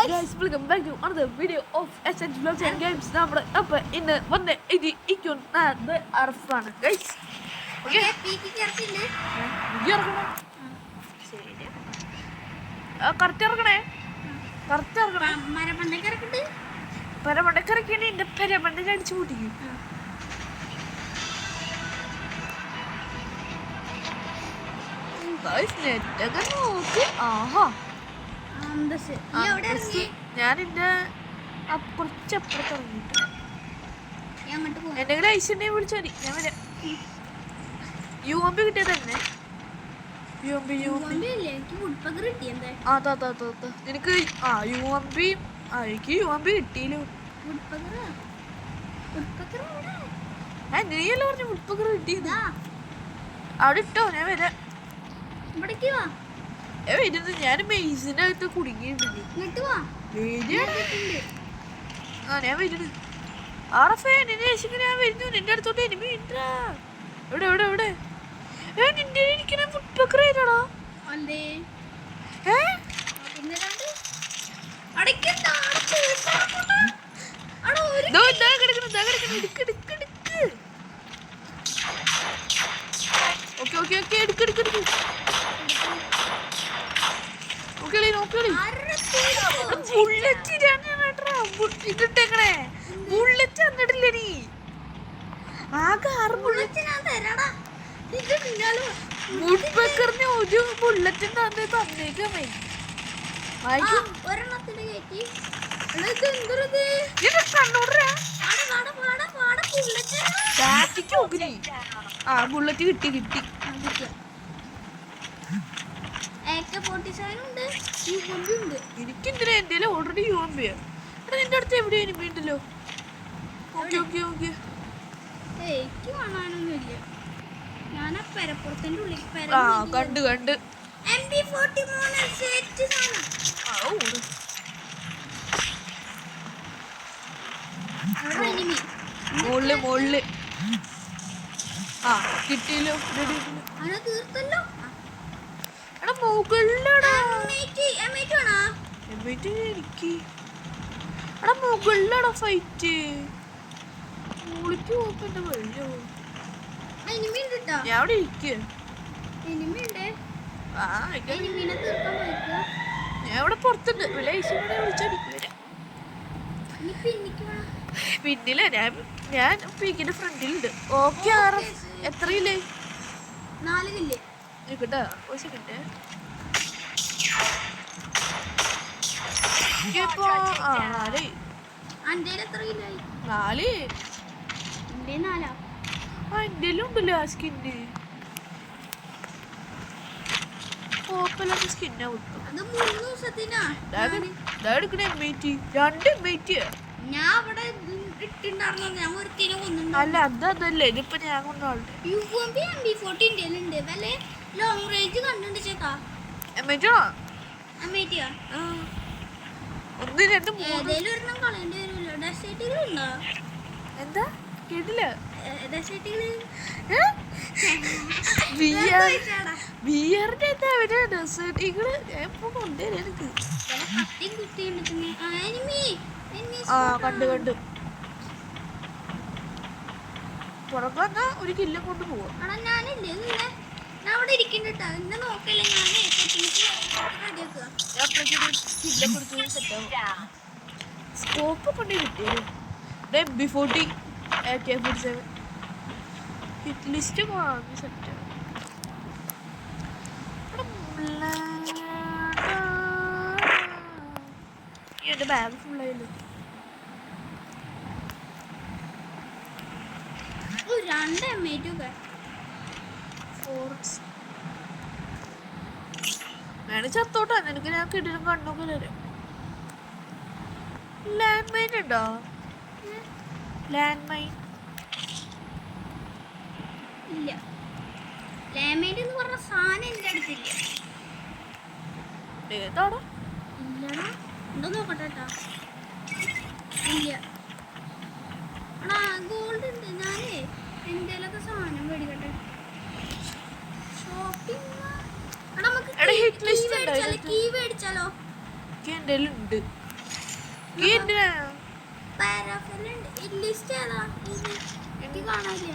guys, welcome back to another video of SH Vlogs and Games. നമ്മുടെ അപ്പോൾ ഇന്ന് വന്ന് ഇരിക്കുന്നത് അർഫാണ് guys. ഓക്കെ കറക്റ്റ് ഇറങ്ങണേ, കറക്റ്റ് ഇറങ്ങണേ. പരമണ്ടക്കരക്കാണ് എൻ്റെ പരമണ്ടനെ അടിച്ചു പൊട്ടിക്കും. നെറ്റൊക്കെ നോക്കി ആഹാ. ഞാൻ എന്റെ കുറച്ചപ്പുറത്ത് ഇറങ്ങിട്ട് എന്തെങ്കിലും ഐശ്വര്യ വിളിച്ചാൽ മതി, ഞാൻ വരാം. UMP കിട്ടിയത് തന്നെ. UMP നിനക്ക് UMP എനിക്ക് UMP കിട്ടിയില്ലോ. നീയല്ലോ പറഞ്ഞു ഉൾപ്പകർ കിട്ടിയത്. അവിടെ ഇട്ടോ, ഞാൻ വരാം. വരുന്നത് ഞാൻ മെയ്സിനകത്ത് കുടുങ്ങിയിട്ടുണ്ട്. ഞാൻ വരുന്നത് ആറഫേ, നിന്നെ രക്ഷിക്കാൻ ഞാൻ വരുന്നു. നിന്റെ അടുത്തോട്ട് എനിമി ഉണ്ടാ. എവിടെ എവിടെ എവിടെ? നിന്റെ ഇരിക്കണ ഫുഡ് പക്കർ ആയിട്ടാടാ. ബുള്ളറ്റ് തന്നിട്ടില്ലേ നീ? ആകെ 6 ബുള്ളറ്റ് വുഡ്പക്കറിന് ഒരു ബുള്ളറ്റ് തന്നേക്കമേ. ബുള്ളറ്റ് കിട്ടി കിട്ടി. എനിക്കെന്തിനാ എന്റെ ഓൾറെഡി UMP. നിന്റെ അടുത്ത് എവിടെ എനിമി ഉണ്ടല്ലോ. കണ്ട് കണ്ട് മോളില് മോളില് കിട്ടിയല്ലോ. എടാ മുകളിലടാ എനിക്ക്. എടാ മുകളിലടാ ഫൈറ്റ്. മുകളിക്ക് പോക്കണ്ട വല്ലോ. ഞാൻ അവിടെ ഇരിക്കുക. ഞാൻ ഇവിടെ പുറത്തുണ്ട്. പിന്നില്ല, ഞാൻ പീക്കിന്റെ ഫ്രണ്ടിലുണ്ട്. ഓക്കെ എത്രയില്ലേ? 4 കില്ല് കേട്ടാ. ഒരു സെക്കൻഡ്. 4 എന്റെലും ഉണ്ടല്ലോ ആ സ്കിന്ന്. ഓപ്പല്ലാത്ത സ്കിന്നാ കിട്ടും. എടുക്കണ M80 2 M80. അല്ല അതല്ലേ ഇതിപ്പോ ഞാൻ കൊണ്ടാളുണ്ട്. എന്താ കേട്ടില്ല? കണ്ടു കണ്ടു. പുറത്തുവന്നാ ഒരു കില്ലും കൊണ്ട് പോവാ. സ്കോപ്പ് കൊണ്ട് കിട്ടിയത് MP40 AK-47 ഹിറ്റ് ലിസ്റ്റ് വാങ്ങി സെറ്റ്. എന്റെ ബാഗ് ഫുള്ളായില്ലോ. 2 M80 വേണേ ചത്തോട്ടാ. നിനക്ക് ഞാൻ കിട്ടിലും കണ്ണൊക്കെ തരാം. ലാൻഡ് മൈൻ ഉണ്ടോ? ലാൻഡ് മൈൻ ഇല്ല. ലാൻഡ് മൈൻ എന്ന് പറഞ്ഞ സാധനം എൻ്റെ അടുത്തില്ല. ഏതാടാ? ഇല്ലടാ, എന്തോ നോക്കട്ടെ കേട്ടോ. ഇല്ല. എടാ ഗോൾഡ് ഉണ്ട്. ഞാനേ എന്തേലൊക്കെ സാധനം മേടിക്കട്ടെ. ഷോപ്പിംഗ് നമുക്ക് കീ മേടിച്ചാലോ? എൻ്റെ ഉണ്ട്. ഈ എന്തിനാ പാരാഫിലുണ്ട് ലിസ്റ്റ് ഏതാ ഇത് എനിക്ക് കാണാനില്ല.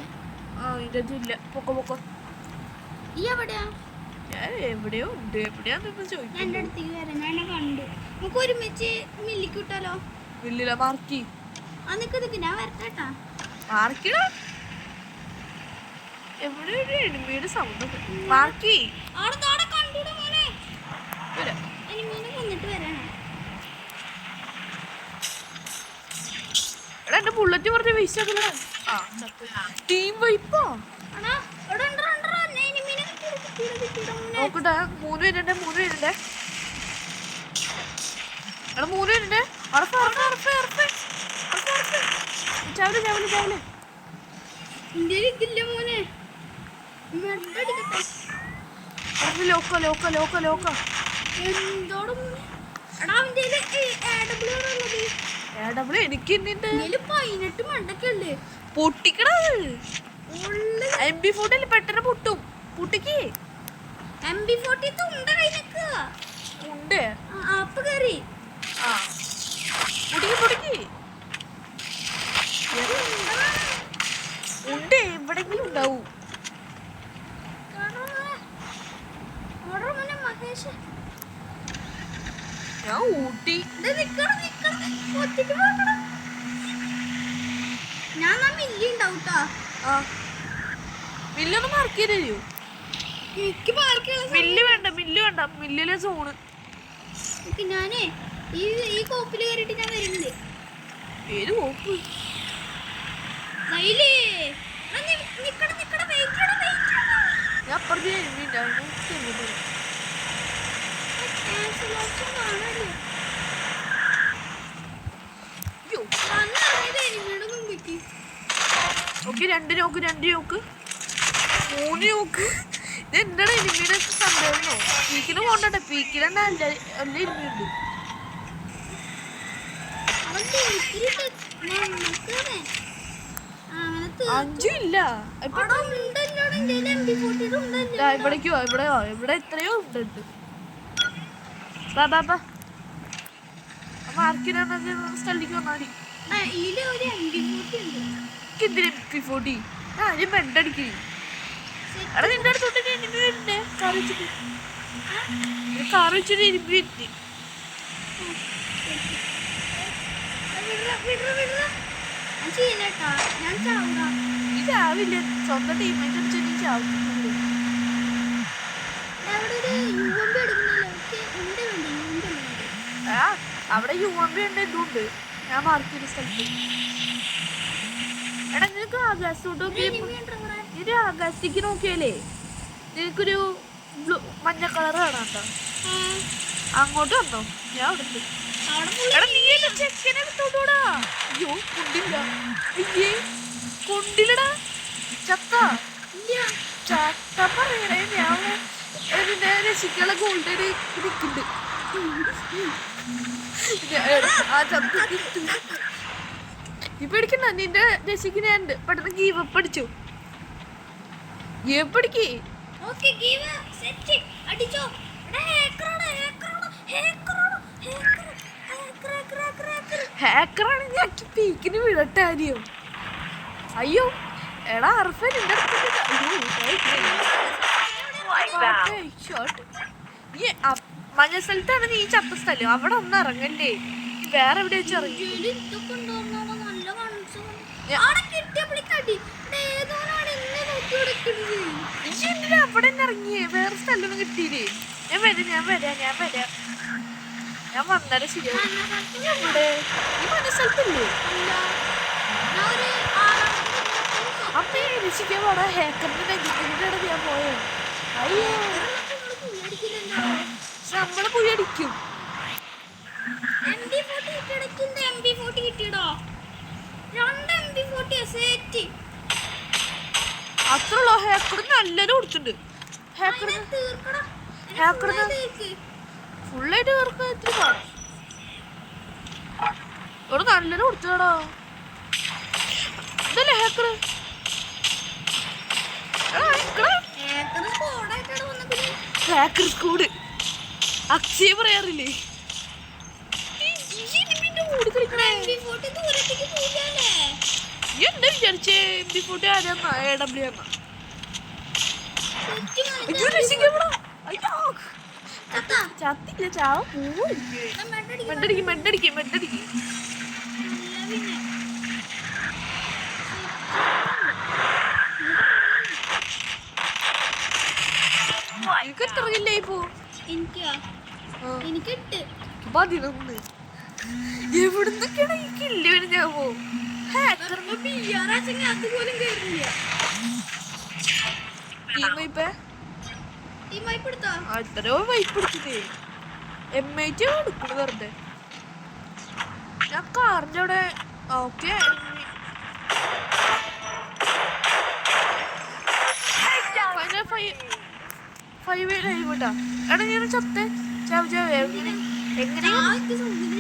ഇതൊന്നുമില്ല. പൊക്കോ ഈ എവിടെയാ? ഞാൻ എവിടെയോ ഉണ്ട്. എവിടെയാന്ന് ഞാൻ എൻ്റെ ചോദിക്കുന്നു. അടുത്തേക്ക് വരാം. ഞാൻ എന്നെ കണ്ടു. നമുക്ക് ഒരുമിച്ച് മില്ലിക്ക് വിട്ടാലോ? ഇല്ലില്ല, മാർക്കി നിക്ക് ഞാൻ വരട്ടെട്ടാ. മാർക്കിട എവിടെ ഒരു എനിമിയുടെ സൗണ്ട്. മാർക്കി അവിടെ കണ്ടൂടെ മോനെ? വരാം. എനിമീനെ കൊന്നിട്ട് വരാനാ. എടാ എന്റെ ബുള്ളറ്റ് പറഞ്ഞ വേസ്റ്റ് ആക്കല. ടീം വൈപ്പാ. ആണോ? ഇവിടെ ഉണ്ടോ എനിമീനെ കിട്ടിയിടാ മോനെ. നോക്കട്ടെ. 3 പേരുണ്ട്. എടാ 3 പേരുണ്ട്. ചാവല്. ഇന്ത്യയിൽ ഇതില്ല മോനെ. മെഡടിക്കട്ടെ. ലോക്ക എന്തോടെ മോനെ? എടാ അവൻ്റെ ഉള്ളത് എനിക്ക് ഇന്നിണ്ട്. 18 മണ്ടക്കല്ലേ പൊട്ടിക്കട. MP40 പെട്ടെന്ന് പൊട്ടും. പൊട്ടിക്ക്. MB40 തുണ്ട കൈനക്ക് ഉണ്ട്. അപ്പ് കയറി പൊട്ടിക്ക്. ഉണ്ട്. എവിടെങ്കിലും ഉണ്ടാവും. മഹേഷ് ഞാൻ ഊട്ടി. ഞാൻ മില്ലി ഉണ്ടാവൂട്ടാ. മില്ലൊന്ന് മാർക്ക് ചെയ്ത് തരൂ. എനിക്ക് മാർക്ക് മില്ല് വേണ്ട. മില്ലിലെ സോണ്. ഞാനേ ഈ കോപ്പില് കയറിയിട്ട് ഞാൻ വരുന്നുണ്ട്. ഏത് കോപ്പ്? ഞാൻ അപ്പുറത്ത് എനിമിയുണ്ട്. ഓക്കെ 2 നോക്ക് 3 നോക്ക്. ഇത് എന്താണ് എനിമിയുടെ സംഭവമോ? പീക്കിന് പോണ്ടട്ടെ. പീക്കിലെന്നാ അല്ല ഇരുമിയുണ്ട്. 5 ഇല്ല. ഇവിടെ എത്രയോ ഉണ്ട്. മാർക്കിന് സ്ഥലത്തേക്ക് വന്നാൽ മതി. എന്തിനാ MP40? ആരും ബെഡടിക്കേ. എടാ നിന്റെ അടുത്തോട്ട് എനിമി വരുന്നേ. കാർ വെച്ചിട്ട് എനിമി വരുന്നേ. ചാവില്ല. സ്വന്തം ടീമേറ്റ് അടിച്ചു ചാവും. അവിടെ UMP ഉണ്ട്. ഇതുണ്ട്. ഞാൻ മാർക്ക് ചെയ്ത സ്ഥലത്ത്. എടാ നിനക്ക് ആകാശത്തോട്ട് നോക്കിയ ആകാശത്തേക്ക് നോക്കിയാലേ നിനക്കൊരു മഞ്ഞ കളർ കാണാം കേട്ടോ. അങ്ങോട്ട് വന്നോ. ഞാൻ അവിടെ എടാ നീ എന്റെ ചെക്കനെ എടുത്തോട്ടൂടാ. അയ്യോ കൊണ്ടില്ലടാ. ചത്ത പറയണേ. ഞാൻ എന്നെ രക്ഷിക്കാനുള്ള ഗോൾഡന് നിൽക്കുന്നുണ്ട്. ഇപ്പൊ എടുക്കണ്ട. നിന്റെ രക്ഷിക്കുന്നുണ്ട്. പെട്ടെന്ന് ഗീവ് അപ്പ് അടിച്ചു. ഹാക്കറാണ്. ഞാൻ പീക്കിന് വിടട്ടെ ആരെയോ. അയ്യോ എടാ അർഫ നിന്റെ മഞ്ഞ സ്ഥലത്താണ് നീ ചത്ത സ്ഥലം. അവിടെ ഒന്നും ഇറങ്ങല്ലേ. വേറെ എവിടെ വെച്ച് ഇറങ്ങി. അവിടെ ഇറങ്ങിയേ. വേറെ സ്ഥലമൊന്നും കിട്ടിയില്ലേ. ഞാൻ വരാം. ഞാൻ വന്നാലും ശരിയാവും. ഇവിടെ ഈ മഞ്ഞ സ്ഥലത്തല്ലേ? അപ്പൊ രക്ഷിക്കാൻ പാടാ. ഹാക്കറിന്റെ നെഗറ്റീവിന്റെ ഇടയിൽ ഞാൻ പോയോ? അയ്യേ നമ്മളെ പോയി അടിക്കും. അത്രയുള്ളോ? ഹാക്കർ നല്ലൊരു കൊടുത്തിട്ടുണ്ട്. ഹാക്കറിന് ഫുള്ളായിട്ട് തീർക്കാൻ ഇത്തിരി പാടാ. ഇവിടെ നല്ലൊരു കൊടുത്തടാ. ഇതല്ലേ ഹാക്കർ? ഹാക്കർ സ്കൂഡ് അക്ഷയ പറയാറില്ലേ? MB40 ദൂരത്തേക്ക് പോകാല്ലേ? നീ എന്താ വിചാരിച്ചേ MB40 ആരാന്നാ AW എന്നാ ചുറ്റും വന്നിട്ട് അയ്യോ രസിക്കപ്പെടാ അയ്യോ ചത്താ. ചത്തില്ല ചാവ പോവും ഞാൻ മെഡടിക്ക് മെഡടിക്ക് നല്ല പിന്നെ. എനിക്ക് എത്ര കില്ലായി പോ എനിക്കാ എനിക്ക് 8. 11 എവിടുന്നൊക്കെയാണ് ഈ കില്ല് വരുന്ന ഞാൻ പോ അതുപോലും കേറില്ല. ഈ മൈപ്പ് എടുത്തോ? എത്രയോ വൈപ്പ് എടുക്കുന്നേ M8 എടുക്കണത് വെറുതെ ഞാൻ കാറിന്റെ അവിടെ ഓക്കെ ഫൈവേട്ടാ എടാ ഞാൻ ചത്തേ ചാവ് ചാവ് എങ്ങനെയാ ആൾക്ക് സൗകര്യം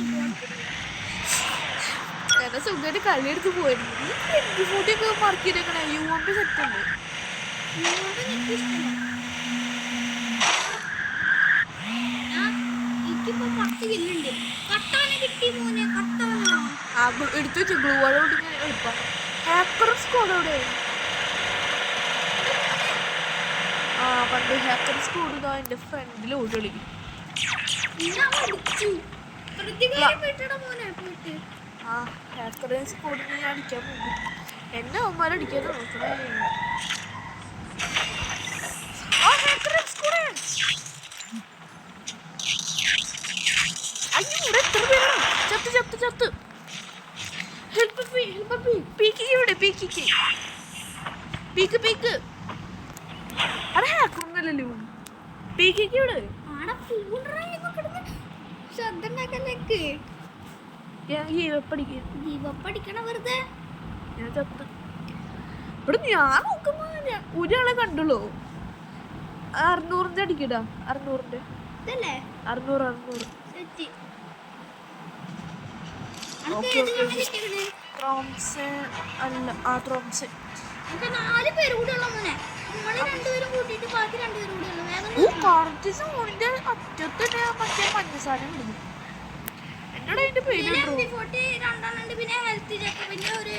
എന്നെ സുഖമായിട്ട് കളിയെടുത്ത് പോയിരുന്നു MB40 ഒക്കെ മാർക്ക് ചെയ്തേക്കണേ UMP സെറ്റ് ഉണ്ട് എനിക്കിപ്പോ 10 കില്ലുണ്ട്. കട്ടാന കിട്ടി മോനെ, കട്ടാന. എടുത്തു വെച്ചു ഗ്ലൂ അതോട് എളുപ്പം ഹാക്കർ സ്കോഡ് അവിടെ പണ്ട് ഹാക്കർ സ്കോഡ് ഇതാ എൻ്റെ ഫ്രണ്ടിൽ ഓടി കളിക്കും ഞാൻ അടിച്ചു. പ്രതികാരം വീട്ടടാ മോനെ പോയിട്ട്. ഹാക്കർ സ്കോഡിന് ഞാൻ അടിക്കാൻ പോകും എന്നെ അവന്മാരടിക്കാൻ നോക്കണേ ഹാക്കർ സ്കോഡ് അയ്യോ ഇവിടെ എത്ര പേരാണ് ചത്ത് ചത്ത് ചത്ത് ഹെൽപ്പ് പീക്ക് ഇവിടെ പീക്ക് അവിടെ ഹാക്കറൊന്നല്ലല്ലോ പീക്ക് ഇവിടെ ആടെ പൂണ്ടറായിരുന്നു കിടന്ന് ശബ്ദം ഉണ്ടാക്കലേക്ക്. ഞാൻ ജീവപ്പടിക്കും ജീവപ്പടിക്കണ വെറുതെ. ഞാൻ ചത്ത് ഇവിടെ ഞാൻ നോക്കുമ്പോ ഒരാളെ കണ്ടുള്ളൂ 600 അടിക്കടാ 600 ഇതല്ലേ 600 സെറ്റ്. ഓക്കെ ട്രോംസ് അല്ല ട്രോംസ്. നമുക്ക് 4 പേര് കൂടെ ഉള്ള മോനെ. നമ്മള് 2 പേരും കൂട്ടിയിട്ട് ബാക്കി 2 പേരും കൂടെ ഉള്ളു. കറക്റ്റ് സോണിന്റെ അറ്റത്ത് മറ്റേ പഞ്ചസാര ഉണ്ട് എന്നോട് അതിന്റെ പേര് MB40 രണ്ടെണ്ണം പിന്നെ ഹെൽത്ത് ചെക്ക് പിന്നെ ഒരു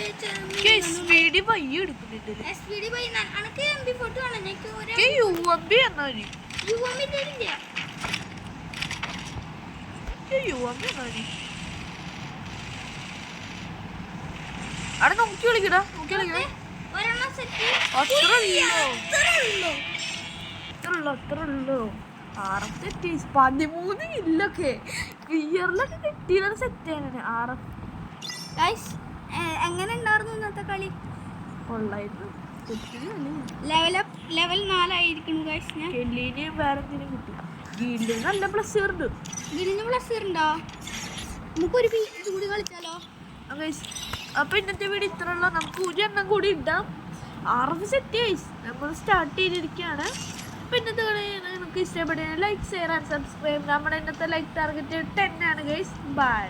SVD പയ്യ എടുക്കുന്നുണ്ട് SVD ബൈ അനക്ക് MB40 ആണ്. എനിക്ക് ഒരു UMP എന്നാല് UMP തരില്ല. UMP എന്നാല് അവിടെ നോക്കി കളിക്കടാ ഒരെണ്ണം സെറ്റ്. അത്രയുള്ളൂ 13 ഇല്ലൊക്കെ ക്ലിയറിലൊക്കെ കിട്ടിയത് സെറ്റ് ആണ് ഗൈസ് എങ്ങനെ ഉണ്ടായിരുന്നു ഇന്നത്തെ കളി? കൊള്ളായിരുന്നു ലെവൽ 4 ആയിരിക്കുന്നു ഗൈസ്. ഞാൻ കെല്ലിനെയും വേറെ എന്തിനും കിട്ടി ഗീലിന് നല്ല പ്ലസ് ഉണ്ട് ഗിരിന് പ്ലസ് ഉണ്ടോ? നമുക്കൊരു കൂടി കളിച്ചാലോ? അപ്പൊ ഇന്നത്തെ വീഡിയോ ഇത്ര ഉള്ള നമുക്ക് ഒരു എണ്ണം കൂടി ഇടാം 6 സെറ്റ് നമ്മൾ സ്റ്റാർട്ട് ചെയ്തിരിക്കുകയാണ്. അപ്പോൾ ഇന്നത്തെ കളി നിങ്ങൾക്ക് ഇഷ്ടപ്പെടുന്ന ലൈക്ക് ഷെയർ ആൻഡ് സബ്സ്ക്രൈബ്. നമ്മുടെ ഇന്നത്തെ ലൈക്ക് ടാർഗറ്റ് 10 ആണ് ഗൈസ്. ബൈ.